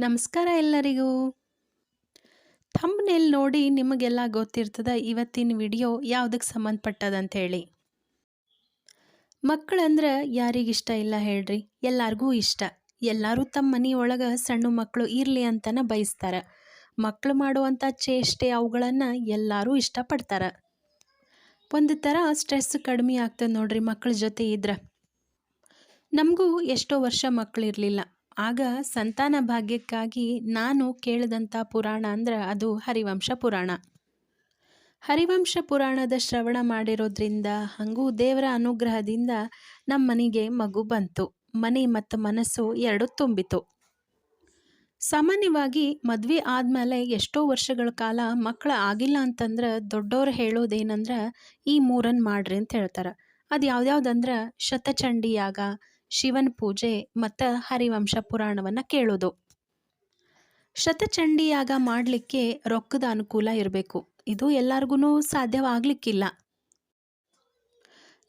ನಮಸ್ಕಾರ ಎಲ್ಲರಿಗೂ. ಥಂಬ್‌ನೇಲ್ ನೋಡಿ ನಿಮಗೆಲ್ಲ ಗೊತ್ತಿರ್ತದ ಇವತ್ತಿನ ವಿಡಿಯೋ ಯಾವುದಕ್ಕೆ ಸಂಬಂಧಪಟ್ಟದಂತ ಹೇಳಿ. ಮಕ್ಕಳಂದ್ರೆ ಯಾರಿಗಿಷ್ಟ ಇಲ್ಲ ಹೇಳ್ರಿ? ಎಲ್ಲರಿಗೂ ಇಷ್ಟ. ಎಲ್ಲರೂ ತಮ್ಮ ಮನೆಯೊಳಗೆ ಸಣ್ಣ ಮಕ್ಕಳು ಇರಲಿ ಅಂತನ ಬಯಸ್ತಾರೆ. ಮಕ್ಕಳು ಮಾಡುವಂಥ ಚೇಷ್ಟೆ ಅವುಗಳನ್ನು ಎಲ್ಲರೂ ಇಷ್ಟಪಡ್ತಾರೆ. ಒಂದು ಥರ ಸ್ಟ್ರೆಸ್ ಕಡಿಮೆ ಆಗ್ತದೆ ನೋಡ್ರಿ ಮಕ್ಕಳ ಜೊತೆ ಇದ್ರೆ. ನಮಗೂ ಎಷ್ಟೋ ವರ್ಷ ಮಕ್ಕಳಿರಲಿಲ್ಲ. ಆಗ ಸಂತಾನ ಭಾಗ್ಯಕ್ಕಾಗಿ ನಾನು ಕೇಳಿದಂಥ ಪುರಾಣ ಅಂದ್ರೆ ಅದು ಹರಿವಂಶ ಪುರಾಣ. ಹರಿವಂಶ ಪುರಾಣದ ಶ್ರವಣ ಮಾಡಿರೋದ್ರಿಂದ ಹಾಗೂ ದೇವರ ಅನುಗ್ರಹದಿಂದ ನಮ್ಮ ಮನೆಗೆ ಮಗು ಬಂತು. ಮನೆ ಮತ್ತು ಮನಸ್ಸು ಎರಡು ತುಂಬಿತು. ಸಾಮಾನ್ಯವಾಗಿ ಮದುವೆ ಆದಮೇಲೆ ಎಷ್ಟೋ ವರ್ಷಗಳ ಕಾಲ ಮಕ್ಕಳು ಆಗಿಲ್ಲ ಅಂತಂದ್ರೆ ದೊಡ್ಡವ್ರು ಹೇಳೋದೇನಂದ್ರೆ ಈ ಮೂರನ್ನು ಮಾಡ್ರಿ ಅಂತ ಹೇಳ್ತಾರೆ. ಅದು ಯಾವ್ದ್ಯಾವ್ದಂದ್ರೆ ಶತಚಂಡಿ ಯಾಗ, ಶಿವನ ಪೂಜೆ ಮತ್ತು ಹರಿವಂಶ ಪುರಾಣವನ್ನು ಕೇಳೋದು. ಶತಚಂಡಿ ಯಾಗ ಮಾಡಲಿಕ್ಕೆ ರೊಕ್ಕದ ಅನುಕೂಲ ಇರಬೇಕು. ಇದು ಎಲ್ಲರಿಗೂ ಸಾಧ್ಯವಾಗಲಿಕ್ಕಿಲ್ಲ.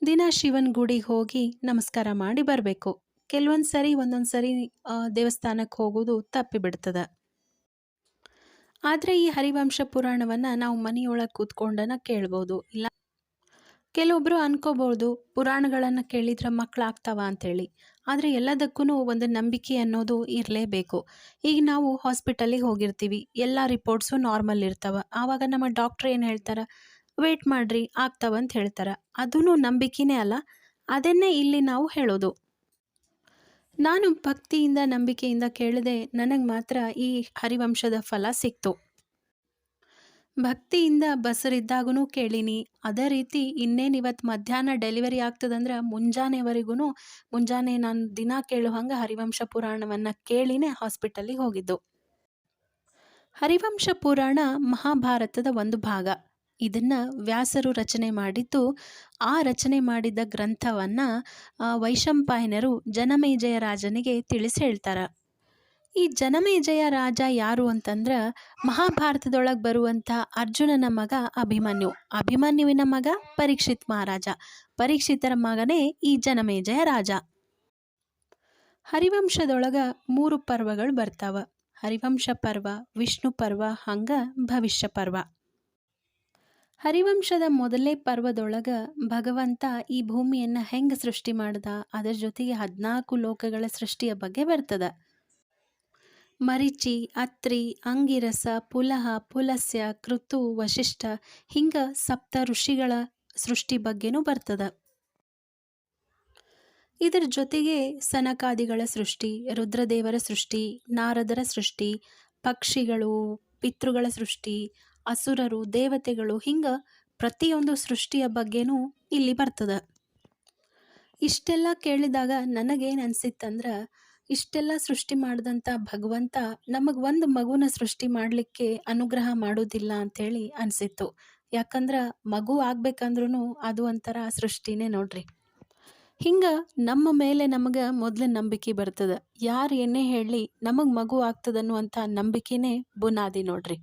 ದಿನ ಶಿವನ ಗುಡಿಗೆ ಹೋಗಿ ನಮಸ್ಕಾರ ಮಾಡಿ ಬರಬೇಕು. ಕೆಲವೊಂದು ಸರಿ ಒಂದೊಂದು ಸರಿ ದೇವಸ್ಥಾನಕ್ಕೆ ಹೋಗೋದು ತಪ್ಪಿಬಿಡ್ತದೆ. ಆದರೆ ಈ ಹರಿವಂಶ ಪುರಾಣವನ್ನು ನಾವು ಮನೆಯೊಳಗೆ ಕೂತ್ಕೊಂಡನ ಕೇಳ್ಬೋದು. ಇಲ್ಲ ಕೆಲವೊಬ್ಬರು ಅನ್ಕೋಬೋದು ಪುರಾಣಗಳನ್ನು ಕೇಳಿದ್ರೆ ಮಕ್ಕಳಾಗ್ತಾವ ಅಂಥೇಳಿ. ಆದರೆ ಎಲ್ಲದಕ್ಕೂ ಒಂದು ನಂಬಿಕೆ ಅನ್ನೋದು ಇರಲೇಬೇಕು. ಈಗ ನಾವು ಹಾಸ್ಪಿಟಲಿಗೆ ಹೋಗಿರ್ತೀವಿ, ಎಲ್ಲ ರಿಪೋರ್ಟ್ಸು ನಾರ್ಮಲ್ ಇರ್ತವೆ. ಆವಾಗ ನಮ್ಮ ಡಾಕ್ಟ್ರ್ ಏನು ಹೇಳ್ತಾರೆ? ವೇಟ್ ಮಾಡಿರಿ ಆಗ್ತಾವ ಅಂತ ಹೇಳ್ತಾರೆ. ಅದೂ ನಂಬಿಕೆನೇ ಅಲ್ಲ. ಅದನ್ನೇ ಇಲ್ಲಿ ನಾವು ಹೇಳೋದು. ನಾನು ಭಕ್ತಿಯಿಂದ ನಂಬಿಕೆಯಿಂದ ಕೇಳಿದೆ, ನನಗೆ ಮಾತ್ರ ಈ ಹರಿವಂಶದ ಫಲ ಸಿಕ್ತು. ಭಕ್ತಿಯಿಂದ ಬಸರಿದ್ದಾಗೂ ಕೇಳೀನಿ. ಅದೇ ರೀತಿ ಇನ್ನೇನು ಇವತ್ತು ಮಧ್ಯಾಹ್ನ ಡೆಲಿವರಿ ಆಗ್ತದಂದ್ರೆ ಮುಂಜಾನೆ ನಾನು ದಿನ ಕೇಳೋ ಹಂಗೆ ಹರಿವಂಶ ಪುರಾಣವನ್ನು ಕೇಳಿನೇ ಹಾಸ್ಪಿಟಲಿಗೆ ಹೋಗಿದ್ದು. ಹರಿವಂಶ ಪುರಾಣ ಮಹಾಭಾರತದ ಒಂದು ಭಾಗ. ಇದನ್ನು ವ್ಯಾಸರು ರಚನೆ ಮಾಡಿದ್ದು. ಆ ರಚನೆ ಮಾಡಿದ ಗ್ರಂಥವನ್ನು ವೈಶಂಪಾಯನರು ಜನಮೇಜಯ ರಾಜನಿಗೆ ತಿಳಿಸಿ ಹೇಳ್ತಾರೆ. ಈ ಜನಮೇಜಯ ರಾಜ ಯಾರು ಅಂತಂದ್ರೆ ಮಹಾಭಾರತದೊಳಗೆ ಬರುವಂಥ ಅರ್ಜುನನ ಮಗ ಅಭಿಮನ್ಯು. ಅಭಿಮನ್ಯುವಿನ ಮಗ ಪರೀಕ್ಷಿತ್ ಮಹಾರಾಜ. ಪರೀಕ್ಷಿತರ ಮಗನೇ ಈ ಜನಮೇಜಯ ರಾಜ. ಹರಿವಂಶದೊಳಗೆ 3 ಪರ್ವಗಳು ಬರ್ತಾವ. ಹರಿವಂಶ ಪರ್ವ, ವಿಷ್ಣು ಪರ್ವ, ಹಂಗೆ ಭವಿಷ್ಯ ಪರ್ವ. ಹರಿವಂಶದ ಮೊದಲನೇ ಪರ್ವದೊಳಗೆ ಭಗವಂತ ಈ ಭೂಮಿಯನ್ನು ಹೆಂಗೆ ಸೃಷ್ಟಿ ಮಾಡ್ದ, ಅದರ ಜೊತೆಗೆ 14 ಲೋಕಗಳ ಸೃಷ್ಟಿಯ ಬಗ್ಗೆ ಬರ್ತದೆ. ಮರಿಚಿ, ಅತ್ರಿ, ಅಂಗಿರಸ, ಪುಲಹ, ಪುಲಸ್ಯ, ಕೃತು, ವಶಿಷ್ಠ ಹಿಂಗೆ 7 ಋಷಿಗಳ ಸೃಷ್ಟಿ ಬಗ್ಗೆನೂ ಬರ್ತದೆ. ಇದರ ಜೊತೆಗೆ ಸನಕಾದಿಗಳ ಸೃಷ್ಟಿ, ರುದ್ರದೇವರ ಸೃಷ್ಟಿ, ನಾರದರ ಸೃಷ್ಟಿ, ಪಕ್ಷಿಗಳು, ಪಿತೃಗಳ ಸೃಷ್ಟಿ, ಅಸುರರು, ದೇವತೆಗಳು ಹಿಂಗೆ ಪ್ರತಿಯೊಂದು ಸೃಷ್ಟಿಯ ಬಗ್ಗೆನೂ ಇಲ್ಲಿ ಬರ್ತದೆ. ಇಷ್ಟೆಲ್ಲ ಕೇಳಿದಾಗ ನನಗೇನು ಅನಿಸಿತ್ತಂದ್ರೆ, ಇಷ್ಟೆಲ್ಲ ಸೃಷ್ಟಿ ಮಾಡಿದಂಥ ಭಗವಂತ ನಮಗೆ ಒಂದು ಮಗುನ ಸೃಷ್ಟಿ ಮಾಡಲಿಕ್ಕೆ ಅನುಗ್ರಹ ಮಾಡೋದಿಲ್ಲ ಅಂಥೇಳಿ ಅನಿಸಿತ್ತು. ಯಾಕಂದ್ರೆ ಮಗು ಆಗ್ಬೇಕಂದ್ರೂ ಅದು ಒಂಥರ ಸೃಷ್ಟಿನೇ ನೋಡ್ರಿ. ಹಿಂಗೆ ನಮ್ಮ ಮೇಲೆ ನಮಗೆ ಮೊದಲು ನಂಬಿಕೆ ಬರ್ತದೆ. ಯಾರು ಏನೇ ಹೇಳಲಿ ನಮಗೆ ಮಗು ಆಗ್ತದನ್ನುವಂಥ ನಂಬಿಕೆನೇ ಬುನಾದಿ ನೋಡ್ರಿ.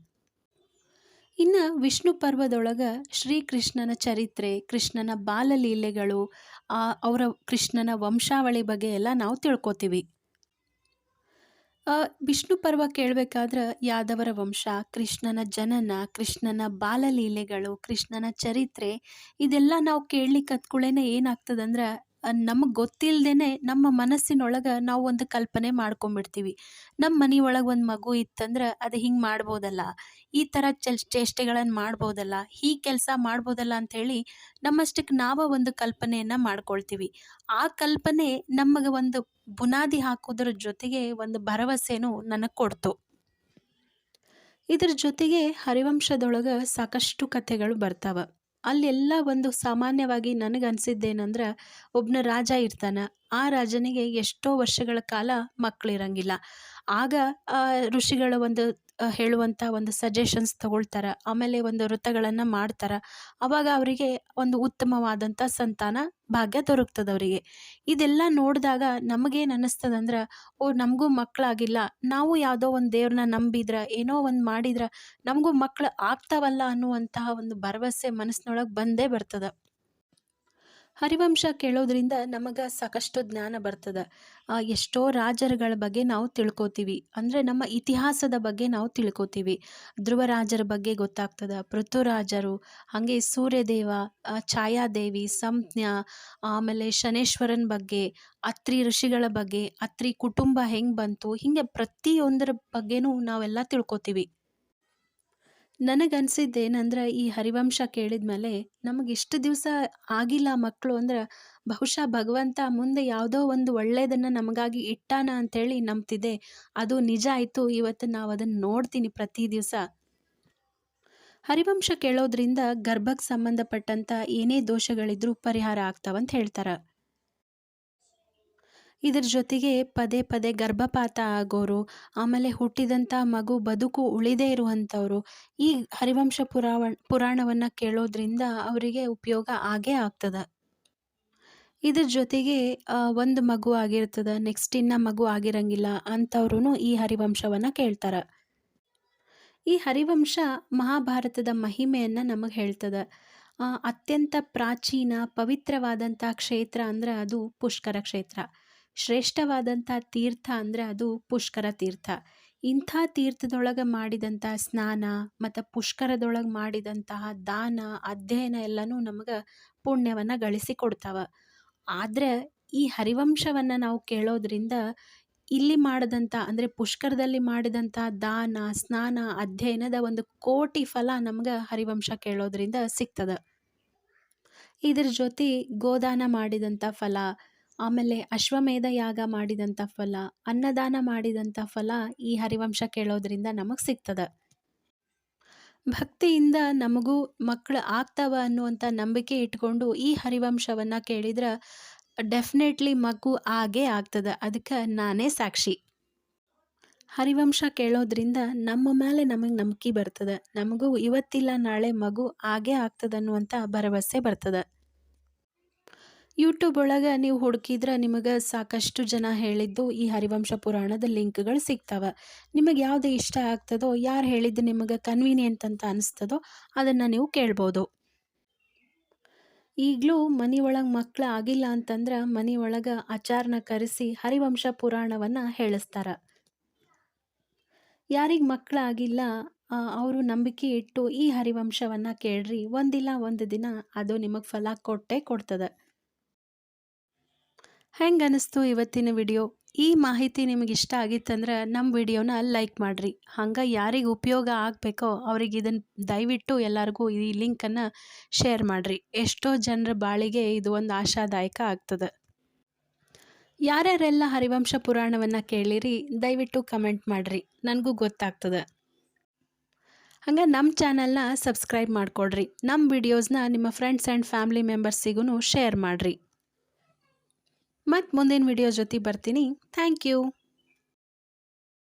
ಇನ್ನು ವಿಷ್ಣು ಪರ್ವದೊಳಗೆ ಶ್ರೀಕೃಷ್ಣನ ಚರಿತ್ರೆ, ಕೃಷ್ಣನ ಬಾಲಲೀಲೆಗಳು, ಅವರ ಕೃಷ್ಣನ ವಂಶಾವಳಿ ಬಗ್ಗೆ ಎಲ್ಲ ನಾವು ತಿಳ್ಕೊತೀವಿ. ವಿಷ್ಣು ಪರ್ವ ಕೇಳಬೇಕಾದ್ರೆ ಯಾದವರ ವಂಶ, ಕೃಷ್ಣನ ಜನನ, ಕೃಷ್ಣನ ಬಾಲಲೀಲೆಗಳು, ಕೃಷ್ಣನ ಚರಿತ್ರೆ ಇದೆಲ್ಲ ನಾವು ಕೇಳಲಿಕ್ಕೆ ಹತ್ಕೊಳ್ಳೇನೆ ಏನಾಗ್ತದಂದ್ರೆ ನಮಗೆ ಗೊತ್ತಿಲ್ಲದೇನೆ ನಮ್ಮ ಮನಸ್ಸಿನೊಳಗೆ ನಾವು ಒಂದು ಕಲ್ಪನೆ ಮಾಡ್ಕೊಂಬಿಡ್ತೀವಿ. ನಮ್ಮ ಮನೆಯೊಳಗೆ ಒಂದು ಮಗು ಇತ್ತಂದ್ರೆ ಅದು ಹಿಂಗೆ ಮಾಡ್ಬೋದಲ್ಲ, ಈ ಥರ ಚೇಷ್ಟೆಗಳನ್ನು ಮಾಡ್ಬೋದಲ್ಲ, ಹೀಗೆ ಕೆಲಸ ಮಾಡ್ಬೋದಲ್ಲ ಅಂಥೇಳಿ ನಮ್ಮಷ್ಟಕ್ಕೆ ನಾವು ಒಂದು ಕಲ್ಪನೆಯನ್ನು ಮಾಡ್ಕೊಳ್ತೀವಿ. ಆ ಕಲ್ಪನೆ ನಮಗೆ ಒಂದು ಬುನಾದಿ ಹಾಕೋದ್ರ ಜೊತೆಗೆ ಒಂದು ಭರವಸೆನೂ ನನಗೆ ಕೊಡ್ತು. ಇದ್ರ ಜೊತೆಗೆ ಹರಿವಂಶದೊಳಗೆ ಸಾಕಷ್ಟು ಕಥೆಗಳು ಬರ್ತಾವೆ. ಅಲ್ಲೆಲ್ಲ ಒಂದು ಸಾಮಾನ್ಯವಾಗಿ ನನಗನ್ಸಿದ್ದೇನೆಂದ್ರೆ, ಒಬ್ಬನ ರಾಜ ಇರ್ತಾನೆ. ಆ ರಾಜನಿಗೆ ಎಷ್ಟೋ ವರ್ಷಗಳ ಕಾಲ ಮಕ್ಕಳಿರಂಗಿಲ್ಲ. ಆಗ ಋಷಿಗಳ ಒಂದು ಹೇಳುವಂಥ ಒಂದು ಸಜೆಷನ್ಸ್ ತಗೊಳ್ತಾರೆ. ಆಮೇಲೆ ಒಂದು ವ್ರತಗಳನ್ನು ಮಾಡ್ತಾರೆ. ಆವಾಗ ಅವರಿಗೆ ಒಂದು ಉತ್ತಮವಾದಂಥ ಸಂತಾನ ಭಾಗ್ಯ ದೊರಕ್ತದೆ ಅವರಿಗೆ. ಇದೆಲ್ಲ ನೋಡಿದಾಗ ನಮಗೇನು ಅನ್ನಿಸ್ತದಂದ್ರೆ, ನಮಗೂ ಮಕ್ಕಳಾಗಿಲ್ಲ, ನಾವು ಯಾವುದೋ ಒಂದು ದೇವ್ರನ್ನ ನಂಬಿದ್ರೆ ಏನೋ ಒಂದು ಮಾಡಿದ್ರೆ ನಮಗೂ ಮಕ್ಕಳು ಆಗ್ತಾವಲ್ಲ ಅನ್ನುವಂತಹ ಒಂದು ಭರವಸೆ ಮನಸ್ಸಿನೊಳಗೆ ಬಂದೇ ಬರ್ತದೆ. ಹರಿವಂಶ ಕೇಳೋದ್ರಿಂದ ನಮಗೆ ಸಾಕಷ್ಟು ಜ್ಞಾನ ಬರ್ತದೆ. ಎಷ್ಟೋ ರಾಜರುಗಳ ಬಗ್ಗೆ ನಾವು ತಿಳ್ಕೊತೀವಿ. ಅಂದರೆ ನಮ್ಮ ಇತಿಹಾಸದ ಬಗ್ಗೆ ನಾವು ತಿಳ್ಕೊತೀವಿ. ಧ್ರುವ ರಾಜರ ಬಗ್ಗೆ ಗೊತ್ತಾಗ್ತದೆ, ಪೃಥ್ವಿರಾಜರು, ಹಾಗೆ ಸೂರ್ಯದೇವ, ಛಾಯಾದೇವಿ, ಸಂಜ್ಞಾ, ಆಮೇಲೆ ಶನೇಶ್ವರನ ಬಗ್ಗೆ, ಅತ್ರಿ ಋಷಿಗಳ ಬಗ್ಗೆ, ಅತ್ರಿ ಕುಟುಂಬ ಹೆಂಗೆ ಬಂತು, ಹೀಗೆ ಪ್ರತಿಯೊಂದರ ಬಗ್ಗೆನೂ ನಾವೆಲ್ಲ ತಿಳ್ಕೊತೀವಿ. ನನಗನ್ಸಿದ್ದೇನಂದ್ರೆ ಈ ಹರಿವಂಶ ಕೇಳಿದ್ಮೇಲೆ ನಮಗೆ ಇಷ್ಟು ದಿವಸ ಆಗಿಲ್ಲ ಮಕ್ಕಳು ಅಂದ್ರೆ ಬಹುಶಃ ಭಗವಂತ ಮುಂದೆ ಯಾವುದೋ ಒಂದು ಒಳ್ಳೆಯದನ್ನು ನಮಗಾಗಿ ಇಟ್ಟಾನ ಅಂತೇಳಿ ನಂಬ್ತಿದ್ದೆ. ಅದು ನಿಜ ಆಯಿತು. ಇವತ್ತು ನಾವು ಅದನ್ನು ನೋಡ್ತೀನಿ ಪ್ರತಿ ದಿವಸ. ಹರಿವಂಶ ಕೇಳೋದ್ರಿಂದ ಗರ್ಭಕ್ಕೆ ಸಂಬಂಧಪಟ್ಟಂಥ ಏನೇ ದೋಷಗಳಿದ್ರೂ ಪರಿಹಾರ ಆಗ್ತಾವಂತ ಹೇಳ್ತಾರೆ. ಇದ್ರ ಜೊತೆಗೆ ಪದೇ ಪದೇ ಗರ್ಭಪಾತ ಆಗೋರು, ಆಮೇಲೆ ಹುಟ್ಟಿದಂಥ ಮಗು ಬದುಕು ಉಳಿದೇ ಇರುವಂಥವ್ರು ಈ ಹರಿವಂಶ ಪುರಾಣವನ್ನು ಕೇಳೋದ್ರಿಂದ ಅವರಿಗೆ ಉಪಯೋಗ ಆಗೇ ಆಗ್ತದೆ. ಇದ್ರ ಜೊತೆಗೆ ಒಂದು ಮಗು ಆಗಿರ್ತದೆ, ನೆಕ್ಸ್ಟ್ ಇನ್ನ ಮಗು ಆಗಿರಂಗಿಲ್ಲ ಅಂಥವ್ರು ಈ ಹರಿವಂಶವನ್ನು ಕೇಳ್ತಾರೆ. ಈ ಹರಿವಂಶ ಮಹಾಭಾರತದ ಮಹಿಮೆಯನ್ನು ನಮಗೆ ಹೇಳ್ತದೆ. ಅತ್ಯಂತ ಪ್ರಾಚೀನ ಪವಿತ್ರವಾದಂಥ ಕ್ಷೇತ್ರ ಅಂದರೆ ಅದು ಪುಷ್ಕರ ಕ್ಷೇತ್ರ. ಶ್ರೇಷ್ಠವಾದಂಥ ತೀರ್ಥ ಅಂದರೆ ಅದು ಪುಷ್ಕರ ತೀರ್ಥ. ಇಂಥ ತೀರ್ಥದೊಳಗೆ ಮಾಡಿದಂಥ ಸ್ನಾನ ಮತ್ತು ಪುಷ್ಕರದೊಳಗೆ ಮಾಡಿದಂತಹ ದಾನ ಅಧ್ಯಯನ ಎಲ್ಲನೂ ನಮಗೆ ಪುಣ್ಯವನ್ನು ಗಳಿಸಿ ಕೊಡ್ತಾವ. ಆದರೆ ಈ ಹರಿವಂಶವನ್ನು ನಾವು ಕೇಳೋದ್ರಿಂದ ಇಲ್ಲಿ ಮಾಡಿದಂಥ ಅಂದರೆ ಪುಷ್ಕರದಲ್ಲಿ ಮಾಡಿದಂಥ ದಾನ ಸ್ನಾನ ಅಧ್ಯಯನದ ಒಂದು ಕೋಟಿ ಫಲ ನಮ್ಗೆ ಹರಿವಂಶ ಕೇಳೋದ್ರಿಂದ ಸಿಗ್ತದೆ. ಇದ್ರ ಜೊತೆ ಗೋದಾನ ಮಾಡಿದಂಥ ಫಲ, ಆಮೇಲೆ ಅಶ್ವಮೇಧ ಯಾಗ ಮಾಡಿದಂಥ ಫಲ, ಅನ್ನದಾನ ಮಾಡಿದಂಥ ಫಲ ಈ ಹರಿವಂಶ ಕೇಳೋದ್ರಿಂದ ನಮಗೆ ಸಿಗ್ತದೆ. ಭಕ್ತಿಯಿಂದ ನಮಗೂ ಮಕ್ಕಳು ಆಗ್ತಾವ ಅನ್ನುವಂಥ ನಂಬಿಕೆ ಇಟ್ಕೊಂಡು ಈ ಹರಿವಂಶವನ್ನು ಕೇಳಿದ್ರೆ ಡೆಫಿನೆಟ್ಲಿ ಮಗು ಆಗೇ ಆಗ್ತದೆ. ಅದಕ್ಕೆ ನಾನೇ ಸಾಕ್ಷಿ. ಹರಿವಂಶ ಕೇಳೋದ್ರಿಂದ ನಮ್ಮ ಮೇಲೆ ನಮಗೆ ನಂಬಿಕೆ ಬರ್ತದೆ. ನಮಗೂ ಇವತ್ತಿಲ್ಲ ನಾಳೆ ಮಗು ಆಗೇ ಆಗ್ತದೆ ಅನ್ನುವಂಥ ಭರವಸೆ ಬರ್ತದೆ. ಯೂಟ್ಯೂಬ್ ಒಳಗೆ ನೀವು ಹುಡುಕಿದ್ರೆ ನಿಮಗೆ ಸಾಕಷ್ಟು ಜನ ಹೇಳಿದ್ದು ಈ ಹರಿವಂಶ ಪುರಾಣದ ಲಿಂಕ್ಗಳು ಸಿಗ್ತವೆ. ನಿಮಗೆ ಯಾವುದು ಇಷ್ಟ ಆಗ್ತದೋ, ಯಾರು ಹೇಳಿದ್ದು ನಿಮಗೆ ಕನ್ವೀನಿಯೆಂಟ್ ಅಂತ ಅನಿಸ್ತದೋ ಅದನ್ನು ನೀವು ಕೇಳ್ಬೋದು. ಈಗಲೂ ಮನೆಯೊಳಗೆ ಮಕ್ಕಳು ಆಗಿಲ್ಲ ಅಂತಂದ್ರೆ ಮನೆಯೊಳಗೆ ಆಚಾರನ ಕರೆಸಿ ಹರಿವಂಶ ಪುರಾಣವನ್ನು ಹೇಳಿಸ್ತಾರೆ. ಯಾರಿಗೆ ಮಕ್ಕಳಾಗಿಲ್ಲ ಅವರು ನಂಬಿಕೆ ಇಟ್ಟು ಈ ಹರಿವಂಶವನ್ನು ಕೇಳ್ರಿ, ಒಂದಿಲ್ಲ ಒಂದು ದಿನ ಅದು ನಿಮಗೆ ಫಲ ಕೊಟ್ಟೇ ಕೊಡ್ತದೆ. ಹೆಂಗೆ ಅನಿಸ್ತು ಇವತ್ತಿನ ವಿಡಿಯೋ? ಈ ಮಾಹಿತಿ ನಿಮಗೆ ಇಷ್ಟ ಆಗಿತ್ತಂದ್ರೆ ನಮ್ಮ ವಿಡಿಯೋನ ಲೈಕ್ ಮಾಡಿರಿ. ಹಂಗೆ ಯಾರಿಗೆ ಉಪಯೋಗ ಆಗಬೇಕೋ ಅವ್ರಿಗೆ ಇದನ್ನು ದಯವಿಟ್ಟು ಎಲ್ಲರಿಗೂ ಈ ಲಿಂಕನ್ನು ಶೇರ್ ಮಾಡಿರಿ. ಎಷ್ಟೋ ಜನರ ಬಾಳಿಗೆ ಇದು ಒಂದು ಆಶಾದಾಯಕ ಆಗ್ತದೆ. ಯಾರ್ಯಾರೆಲ್ಲ ಹರಿವಂಶ ಪುರಾಣವನ್ನು ಕೇಳಿರಿ ದಯವಿಟ್ಟು ಕಮೆಂಟ್ ಮಾಡಿರಿ, ನನಗೂ ಗೊತ್ತಾಗ್ತದೆ. ಹಂಗೆ ನಮ್ಮ ಚಾನಲ್ನ ಸಬ್ಸ್ಕ್ರೈಬ್ ಮಾಡಿಕೊಡ್ರಿ. ನಮ್ಮ ವಿಡಿಯೋಸ್ನ ನಿಮ್ಮ ಫ್ರೆಂಡ್ಸ್ ಆ್ಯಂಡ್ ಫ್ಯಾಮಿಲಿ ಮೆಂಬರ್ಸಿಗೂ ಶೇರ್ ಮಾಡಿರಿ. ಮತ್ತು ಮುಂದಿನ ವಿಡಿಯೋ ಜೊತೆ ಬರ್ತೀನಿ. Thank you.